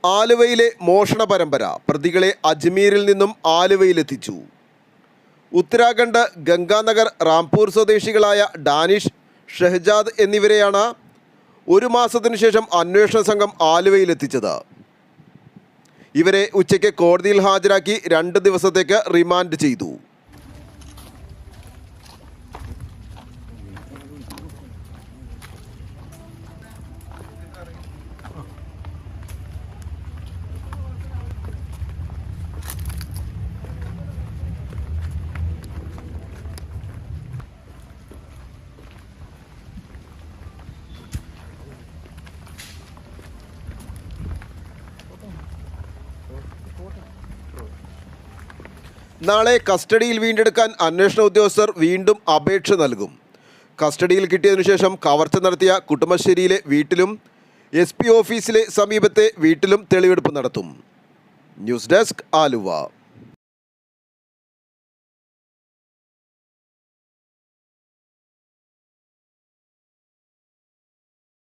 ആലുവയിലെ മോഷണ പരമ്പര പ്രതികളെ അജ്മീരിൽ നിന്നും ആലുവയിലെത്തിച്ചു. ഉത്തരാഖണ്ഡ് ഗംഗാനഗർ റാംപൂർ സ്വദേശികളായ ഡാനിഷ്, ഷഹജാദ് എന്നിവരെയാണ് ഒരു മാസത്തിനു ശേഷം അന്വേഷണ സംഘം ആലുവയിലെത്തിച്ചത്. ഇവരെ ഉച്ചയ്ക്ക് കോടതിയിൽ ഹാജരാക്കി 2 ദിവസത്തേക്ക് റിമാൻഡ് ചെയ്തു. നാളെ കസ്റ്റഡിയിൽ വീണ്ടെടുക്കാൻ അന്വേഷണ ഉദ്യോഗസ്ഥർ വീണ്ടും അപേക്ഷ നൽകും. കസ്റ്റഡിയിൽ കിട്ടിയതിനു ശേഷം കവർച്ച നടത്തിയ കുട്ടമശ്ശേരിയിലെ വീട്ടിലും SP ഓഫീസിലെ സമീപത്തെ വീട്ടിലും തെളിവെടുപ്പ് നടത്തും. News desk, Aluva.